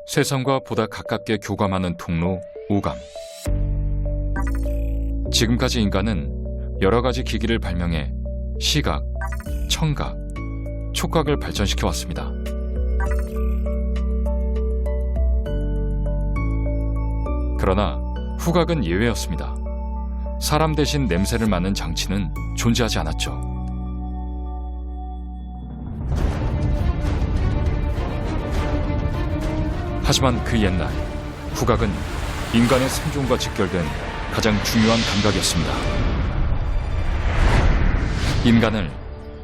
세상과 보다 가깝게 교감하는 통로, 오감. 지금까지 인간은 여러 가지 기기를 발명해 시각, 청각, 촉각을 발전시켜 왔습니다. 그러나 후각은 예외였습니다. 사람 대신 냄새를 맡는 장치는 존재하지 않았죠. 하지만 그 옛날, 후각은 인간의 생존과 직결된 가장 중요한 감각이었습니다. 인간을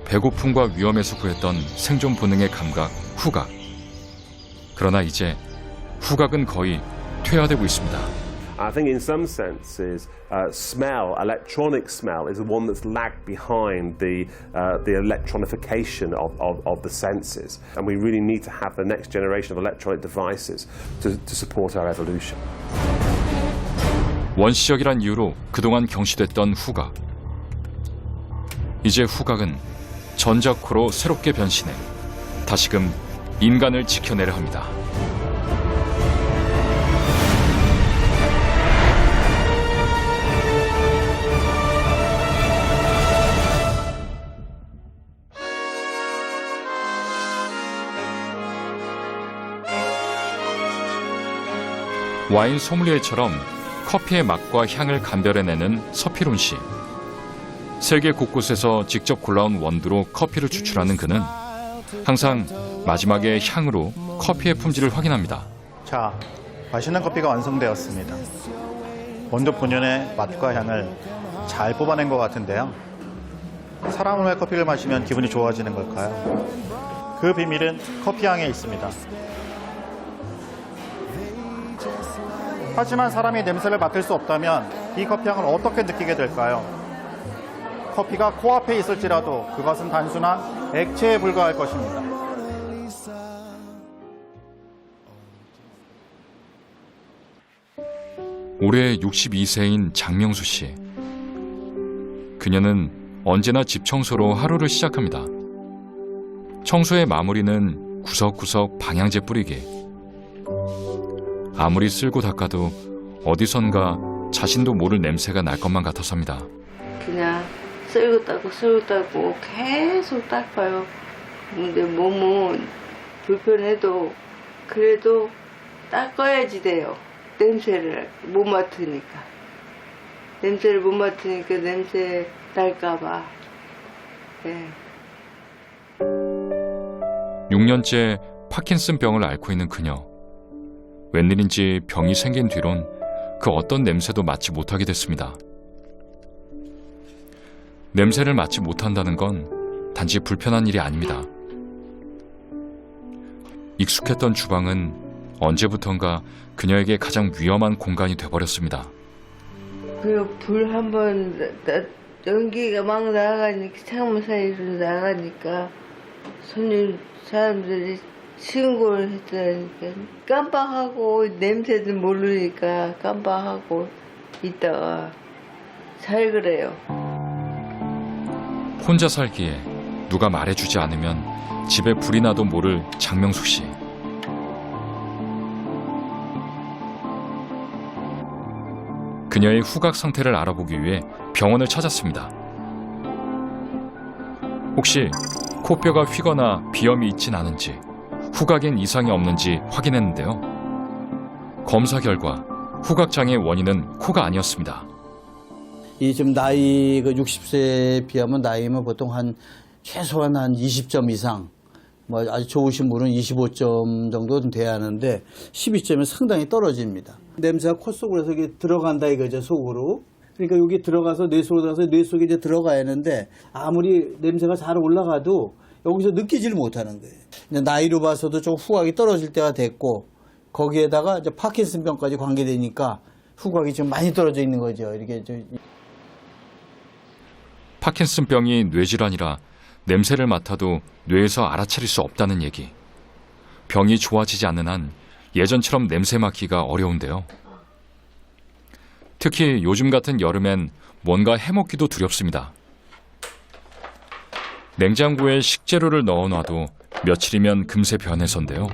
배고픔과 위험에서 구했던 생존 본능의 감각, 후각. 그러나 이제 후각은 거의 퇴화되고 있습니다. I think in some senses, smell, electronic smell, is the one that's lagged behind the electronification of the senses. And we really need to have the next generation of electronic devices to support our evolution. 원시적이란 이유로 그동안 경시됐던 후각. 이제 후각은 전자코로 새롭게 변신해 다시금 인간을 지켜내려 합니다. 와인 소믈리에처럼 커피의 맛과 향을 감별해내는 서피론 씨. 세계 곳곳에서 직접 골라온 원두로 커피를 추출하는 그는 항상 마지막에 향으로 커피의 품질을 확인합니다. 자, 맛있는 커피가 완성되었습니다. 원두 본연의 맛과 향을 잘 뽑아낸 것 같은데요. 사람은 왜 커피를 마시면 기분이 좋아지는 걸까요? 그 비밀은 커피향에 있습니다. 하지만 사람이 냄새를 맡을 수 없다면 이 커피향을 어떻게 느끼게 될까요? 커피가 코앞에 있을지라도 그것은 단순한 액체에 불과할 것입니다. 올해 62세인 장명수 씨. 그녀는 언제나 집 청소로 하루를 시작합니다. 청소의 마무리는 구석구석 방향제 뿌리기. 아무리 쓸고 닦아도 어디선가 자신도 모를 냄새가 날 것만 같아서입니다. 그냥 쓸고 닦고 계속 닦아요. 근데 몸은 불편해도 그래도 닦아야지 돼요. 냄새를 못 맡으니까. 냄새를 못 맡으니까 냄새 날까봐. 네. 6년째 파킨슨병을 앓고 있는 그녀. 웬일인지 병이 생긴 뒤론 그 어떤 냄새도 맡지 못하게 됐습니다. 냄새를 맡지 못한다는 건 단지 불편한 일이 아닙니다. 익숙했던 주방은 언제부턴가 그녀에게 가장 위험한 공간이 돼버렸습니다. 그리고 불 한번 연기가 막 나가니까 창문 사이로 나가니까 손님 사람들이 신고를 했다니까 깜빡하고 냄새도 모르니까 깜빡하고 있다가 잘 그래요. 혼자 살기에 누가 말해주지 않으면 집에 불이 나도 모를 장명숙 씨. 그녀의 후각 상태를 알아보기 위해 병원을 찾았습니다. 혹시 코뼈가 휘거나 비염이 있진 않은지, 후각엔 이상이 없는지 확인했는데요. 검사 결과 후각장애의 원인은 코가 아니었습니다. 이 지금 나이 60세에 비하면 나이면 보통 최소한 한 20점 이상, 뭐 아주 좋으신 분은 25점 정도는 돼야 하는데 12점이 상당히 떨어집니다. 냄새가 코 속으로 해서 이게 들어간다 이거죠, 속으로. 그러니까 여기 들어가서 뇌 속으로 들어가서 뇌 속에 이제 들어가야 하는데 아무리 냄새가 잘 올라가도 여기서 느끼지를 못하는 거예요. 나이로 봐서도 좀 후각이 떨어질 때가 됐고 거기에다가 이제 파킨슨병까지 관계되니까 후각이 좀 많이 떨어져 있는 거죠. 이렇게 파킨슨병이 뇌질환이라 냄새를 맡아도 뇌에서 알아차릴 수 없다는 얘기. 병이 좋아지지 않는 한 예전처럼 냄새 맡기가 어려운데요. 특히 요즘 같은 여름엔 뭔가 해먹기도 두렵습니다. 냉장고에 식재료를 넣어놔도 며칠이면 금세 변해서인데요.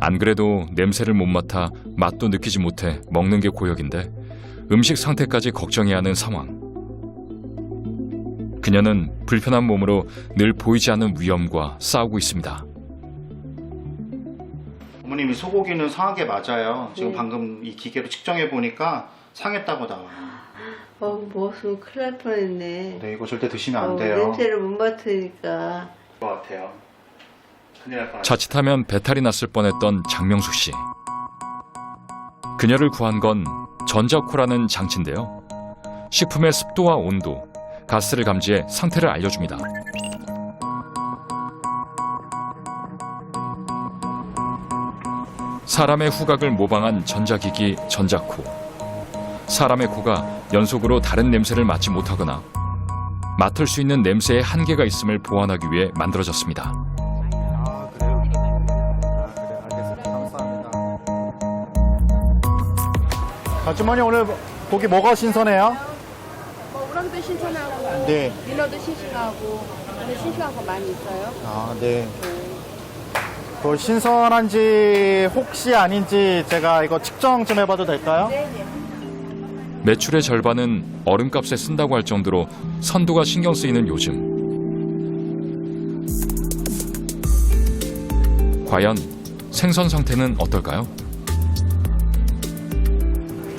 안 그래도 냄새를 못 맡아 맛도 느끼지 못해 먹는 게 고역인데 음식 상태까지 걱정해야 하는 상황. 그녀는 불편한 몸으로 늘 보이지 않는 위험과 싸우고 있습니다. 어머님이 소고기는 상한 게 맞아요. 지금 네. 방금 이 기계로 측정해 보니까 상했다고 나와요. 먹었으면 큰일 날 뻔했네. 네, 이거 절대 드시면 안 돼요. 냄새를 못 맡으니까. 것 같아요. 큰일 날 뻔했어요. 자칫하면 배탈이 났을 뻔했던 장명숙 씨. 그녀를 구한 건 전자코라는 장치인데요. 식품의 습도와 온도, 가스를 감지해 상태를 알려줍니다. 사람의 후각을 모방한 전자기기 전자코. 사람의 코가 연속으로 다른 냄새를 맡지 못하거나 맡을 수 있는 냄새의 한계가 있음을 보완하기 위해 만들어졌습니다. 아, 그래요? 알겠습니다. 감사합니다. 아주머니, 오늘 고기 뭐가 신선해요? 우렁도 신선하고 네. 민어도 싱싱하고 오늘 싱싱한 거 많이 있어요. 아, 네. 그 신선한지 혹시 아닌지 제가 이거 측정 좀 해봐도 될까요? 네네. 매출의 절반은 얼음값에 쓴다고 할 정도로 선도가 신경 쓰이는 요즘. 과연 생선 상태는 어떨까요?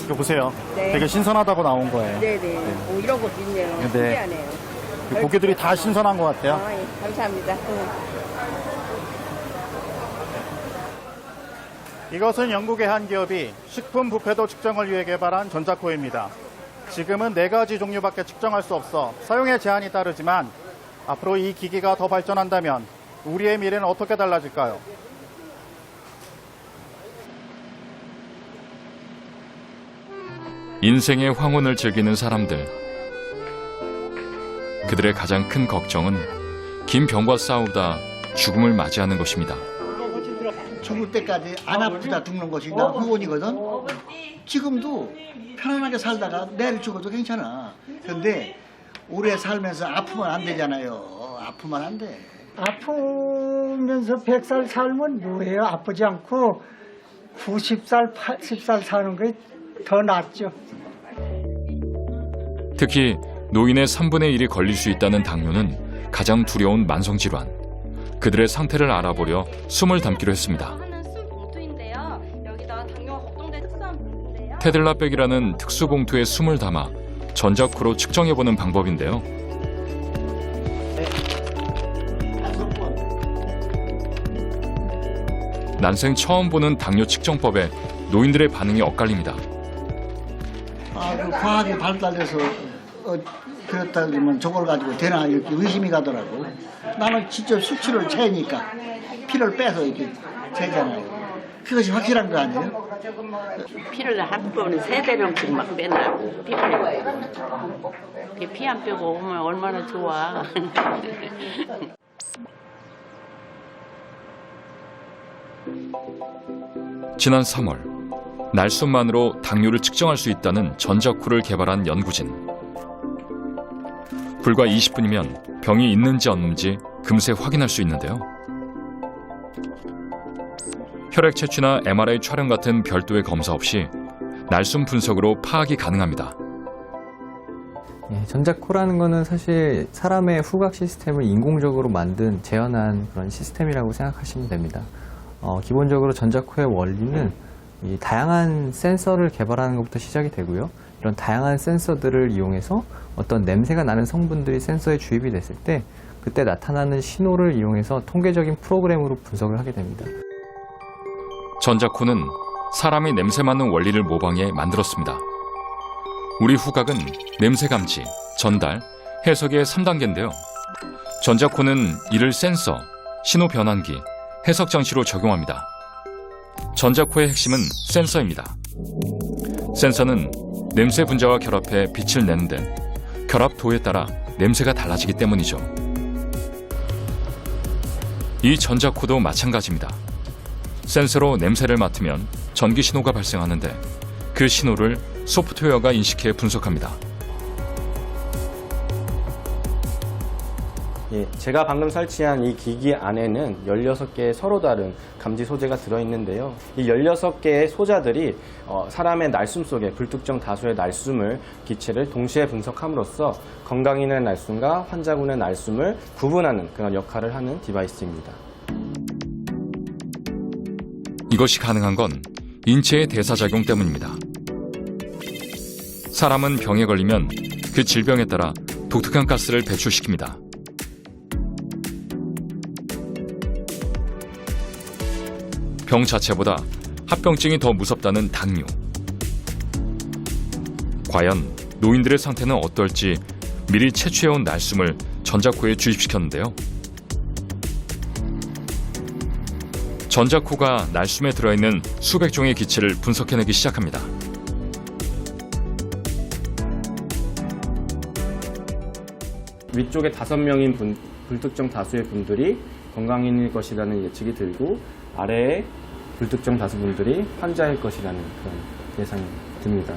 이거 보세요. 네. 되게 신선하다고 나온 거예요. 네네. 오, 이런 것도 있네요. 네. 신기하네요. 이 고기들이 다 신선한 것 같아요. 아, 예. 감사합니다. 이것은 영국의 한 기업이 식품 부패도 측정을 위해 개발한 전자코입니다. 지금은 4가지 종류밖에 측정할 수 없어 사용에 제한이 따르지만 앞으로 이 기기가 더 발전한다면 우리의 미래는 어떻게 달라질까요? 인생의 황혼을 즐기는 사람들. 그들의 가장 큰 걱정은 긴 병과 싸우다 죽음을 맞이하는 것입니다. 죽을 때까지 안 아프다 죽는 것이 나 후원이거든. 지금도 편안하게 살다가 내일 죽어도 괜찮아. 근데 오래 살면서 아프면 안 되잖아요. 아프면 안 돼. 아프면서 100살 살면 뭐예요? 아프지 않고 90살, 80살 사는 게 더 낫죠. 특히 노인의 3분의 1이 걸릴 수 있다는 당뇨는 가장 두려운 만성질환. 그들의 상태를 알아보려 숨을 담기로 했습니다. 하는 술 봉투인데요. 여기다 당뇨가 걱정된 특수한 봉투인데요. 테들라백이라는 특수 봉투에 숨을 담아 전자코로 측정해보는 방법인데요. 난생 처음 보는 당뇨 측정법에 노인들의 반응이 엇갈립니다. 아, 그 과학이 발달돼서 그렇다 그러면 저걸 가지고 되나 이렇게 의심이 가더라고. 나는 직접 수치를 재니까 피를 빼서 이렇게 재잖아요. 그것이 확실한 거 아니에요? 피를 한꺼번에 3대령씩 막 빼나고 피 안 빼고 오면 얼마나 좋아. 지난 3월, 날숨만으로 당뇨를 측정할 수 있다는 전자코를 개발한 연구진. 불과 20분이면 병이 있는지 없는지 금세 확인할 수 있는데요. 혈액 채취나 MRI 촬영 같은 별도의 검사 없이 날숨 분석으로 파악이 가능합니다. 전자코라는 거는 사실 사람의 후각 시스템을 인공적으로 만든 재현한 그런 시스템이라고 생각하시면 됩니다. 기본적으로 전자코의 원리는 이 다양한 센서를 개발하는 것부터 시작이 되고요. 이런 다양한 센서들을 이용해서 어떤 냄새가 나는 성분들이 센서에 주입이 됐을 때 그때 나타나는 신호를 이용해서 통계적인 프로그램으로 분석을 하게 됩니다. 전자코는 사람이 냄새 맡는 원리를 모방해 만들었습니다. 우리 후각은 냄새 감지, 전달, 해석의 3단계인데요. 전자코는 이를 센서, 신호 변환기, 해석 장치로 적용합니다. 전자코의 핵심은 센서입니다. 센서는 냄새 분자와 결합해 빛을 내는데 결합도에 따라 냄새가 달라지기 때문이죠. 이 전자코도 마찬가지입니다. 센서로 냄새를 맡으면 전기 신호가 발생하는데 그 신호를 소프트웨어가 인식해 분석합니다. 예, 제가 방금 설치한 이 기기 안에는 16개의 서로 다른 감지 소재가 들어있는데요. 이 16개의 소자들이 사람의 날숨 속에 불특정 다수의 날숨을 기체를 동시에 분석함으로써 건강인의 날숨과 환자군의 날숨을 구분하는 그런 역할을 하는 디바이스입니다. 이것이 가능한 건 인체의 대사작용 때문입니다. 사람은 병에 걸리면 그 질병에 따라 독특한 가스를 배출시킵니다. 병 자체보다 합병증이 더 무섭다는 당뇨. 과연 노인들의 상태는 어떨지 미리 채취해온 날숨을 전자코에 주입시켰는데요. 전자코가 날숨에 들어있는 수백 종의 기체를 분석해내기 시작합니다. 위쪽에 5명인 불특정 다수의 분들이 건강인일 것이라는 예측이 들고 아래에 불특정 다수 분들이 환자일 것이라는 그런 예상이 듭니다.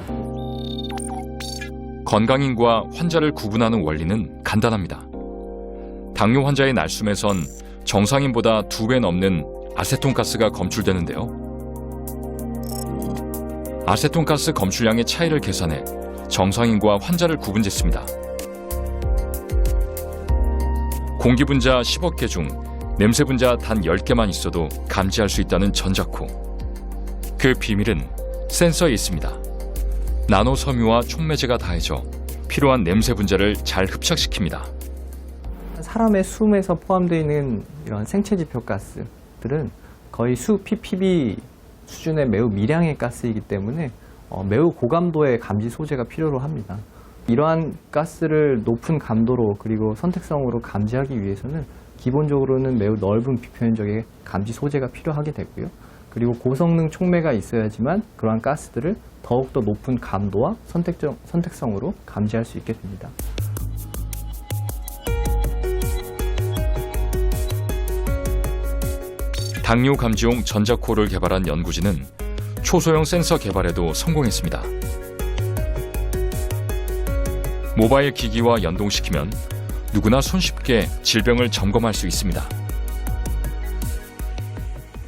건강인과 환자를 구분하는 원리는 간단합니다. 당뇨 환자의 날숨에선 정상인보다 2배 넘는 아세톤가스가 검출되는데요. 아세톤가스 검출량의 차이를 계산해 정상인과 환자를 구분짓습니다. 공기 분자 10억 개 중 냄새 분자 단 10개만 있어도 감지할 수 있다는 전자코. 그 비밀은 센서에 있습니다. 나노 섬유와 촉매제가 다해져 필요한 냄새 분자를 잘 흡착시킵니다. 사람의 숨에서 포함되어 있는 이런 생체지표 가스들은 거의 수 ppb 수준의 매우 미량의 가스이기 때문에 매우 고감도의 감지 소재가 필요로 합니다. 이러한 가스를 높은 감도로 그리고 선택성으로 감지하기 위해서는 기본적으로는 매우 넓은 비표면적의 감지 소재가 필요하게 되고요. 그리고 고성능 촉매가 있어야지만 그러한 가스들을 더욱더 높은 감도와 선택성으로 감지할 수 있게 됩니다. 당뇨 감지용 전자코를 개발한 연구진은 초소형 센서 개발에도 성공했습니다. 모바일 기기와 연동시키면 누구나 손쉽게 질병을 점검할 수 있습니다.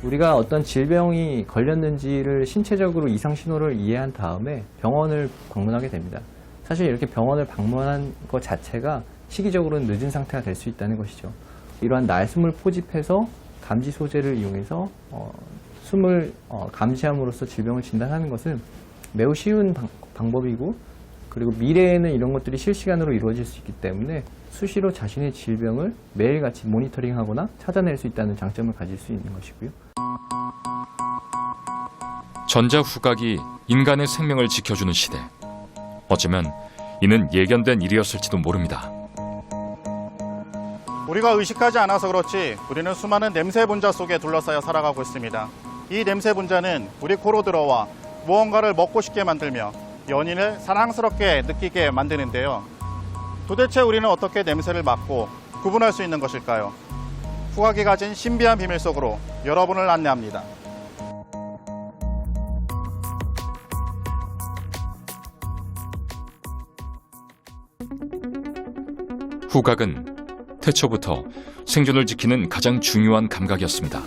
우리가 어떤 질병이 걸렸는지를 신체적으로 이상 신호를 이해한 다음에 병원을 방문하게 됩니다. 사실 이렇게 병원을 방문한 것 자체가 시기적으로는 늦은 상태가 될 수 있다는 것이죠. 이러한 날숨을 포집해서 감지 소재를 이용해서 숨을 감지함으로써 질병을 진단하는 것은 매우 쉬운 방법이고, 그리고 미래에는 이런 것들이 실시간으로 이루어질 수 있기 때문에 수시로 자신의 질병을 매일같이 모니터링하거나 찾아낼 수 있다는 장점을 가질 수 있는 것이고요. 전자후각이 인간의 생명을 지켜주는 시대. 어쩌면 이는 예견된 일이었을지도 모릅니다. 우리가 의식하지 않아서 그렇지 우리는 수많은 냄새 분자 속에 둘러싸여 살아가고 있습니다. 이 냄새 분자는 우리 코로 들어와 무언가를 먹고 싶게 만들며 연인을 사랑스럽게 느끼게 만드는데요. 도대체 우리는 어떻게 냄새를 맡고 구분할 수 있는 것일까요? 후각이 가진 신비한 비밀 속으로 여러분을 안내합니다. 후각은 태초부터 생존을 지키는 가장 중요한 감각이었습니다.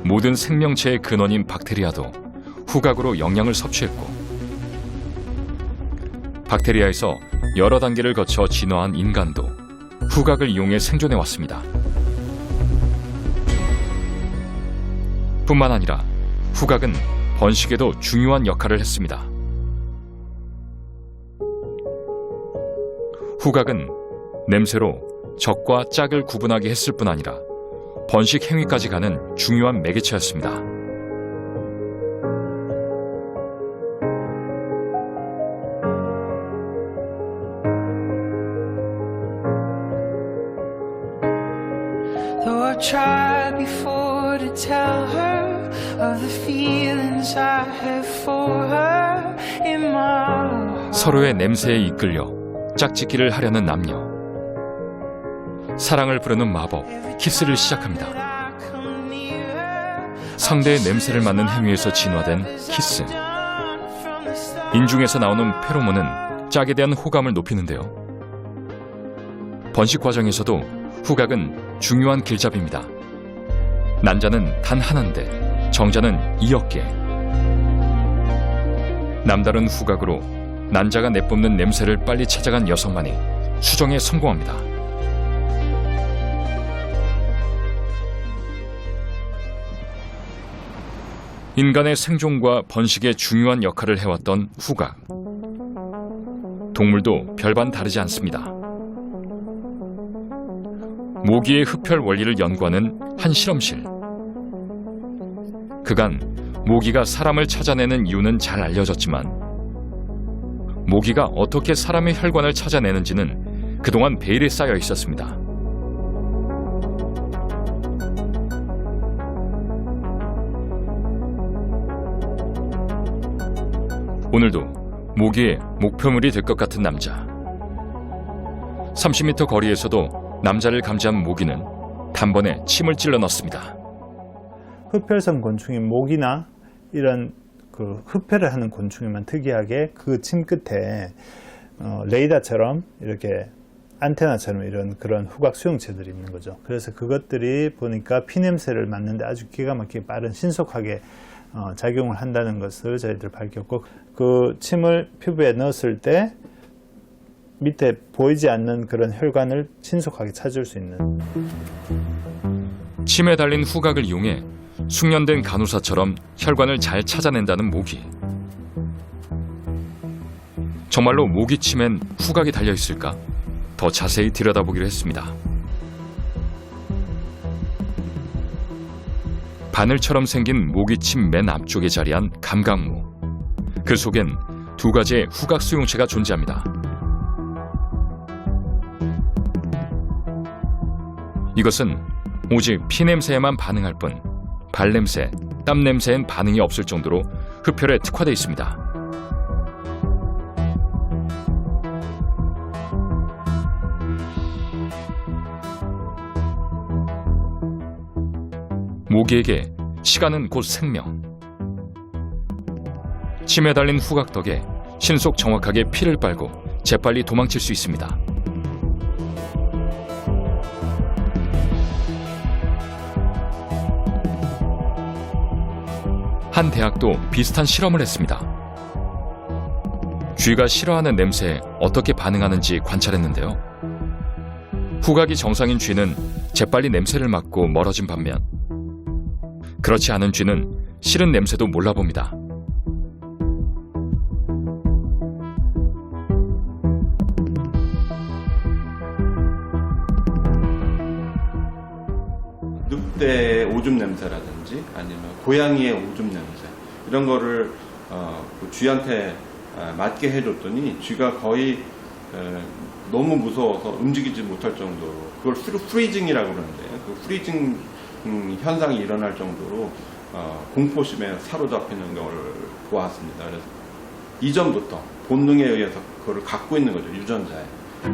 모든 생명체의 근원인 박테리아도 후각으로 영양을 섭취했고, 박테리아에서 여러 단계를 거쳐 진화한 인간도 후각을 이용해 생존해 왔습니다. 뿐만 아니라 후각은 번식에도 중요한 역할을 했습니다. 후각은 냄새로 적과 짝을 구분하게 했을 뿐 아니라 번식 행위까지 가는 중요한 매개체였습니다. 서로의 냄새에 이끌려 짝짓기를 하려는 남녀. 사랑을 부르는 마법, 키스를 시작합니다. 상대의 냄새를 맡는 행위에서 진화된 키스. 인중에서 나오는 페로몬은 짝에 대한 호감을 높이는데요. 번식 과정에서도 후각은 중요한 길잡이입니다. 난자는 단 하나인데 정자는 2억 개. 남다른 후각으로 난자가 내뿜는 냄새를 빨리 찾아간 여성만이 수정에 성공합니다. 인간의 생존과 번식에 중요한 역할을 해왔던 후각. 동물도 별반 다르지 않습니다. 모기의 흡혈 원리를 연구하는 한 실험실. 그간 모기가 사람을 찾아내는 이유는 잘 알려졌지만 모기가 어떻게 사람의 혈관을 찾아내는지는 그동안 베일에 쌓여 있었습니다. 오늘도 모기의 목표물이 될 것 같은 남자. 30m 거리에서도 남자를 감지한 모기는 단번에 침을 찔러 넣습니다. 흡혈성 곤충인 모기나 이런 그 흡혈을 하는 곤충이면 특이하게 그 침 끝에 레이더처럼 이렇게 안테나처럼 이런 그런 후각 수용체들이 있는 거죠. 그래서 그것들이 보니까 피냄새를 맡는데 아주 기가 막히게 빠른 신속하게 작용을 한다는 것을 저희들 밝혔고, 그 침을 피부에 넣었을 때 밑에 보이지 않는 그런 혈관을 신속하게 찾을 수 있는. 침에 달린 후각을 이용해 숙련된 간호사처럼 혈관을 잘 찾아낸다는 모기. 정말로 모기 침엔 후각이 달려 있을까? 더 자세히 들여다보기로 했습니다. 바늘처럼 생긴 모기침 맨 앞쪽에 자리한 감각모. 그 속엔 두 가지의 후각 수용체가 존재합니다. 이것은 오직 피냄새에만 반응할 뿐 발냄새, 땀냄새엔 반응이 없을 정도로 흡혈에 특화되어 있습니다. 모기에게 시간은 곧 생명. 침에 달린 후각 덕에 신속 정확하게 피를 빨고 재빨리 도망칠 수 있습니다. 한 대학도 비슷한 실험을 했습니다. 쥐가 싫어하는 냄새에 어떻게 반응하는지 관찰했는데요. 후각이 정상인 쥐는 재빨리 냄새를 맡고 멀어진 반면 그렇지 않은 쥐는 싫은 냄새도 몰라봅니다. 늑대의 오줌 냄새라든지 아니면 고양이의 오줌 냄새 이런 거를 그 쥐한테 맡게 해줬더니 쥐가 거의 너무 무서워서 움직이지 못할 정도로, 그걸 프리징이라고 그러는데 그 프리징 현상이 일어날 정도로 공포심에 사로잡히는 걸 보았습니다. 그래서 이전부터 본능에 의해서 그걸 갖고 있는 거죠, 유전자에.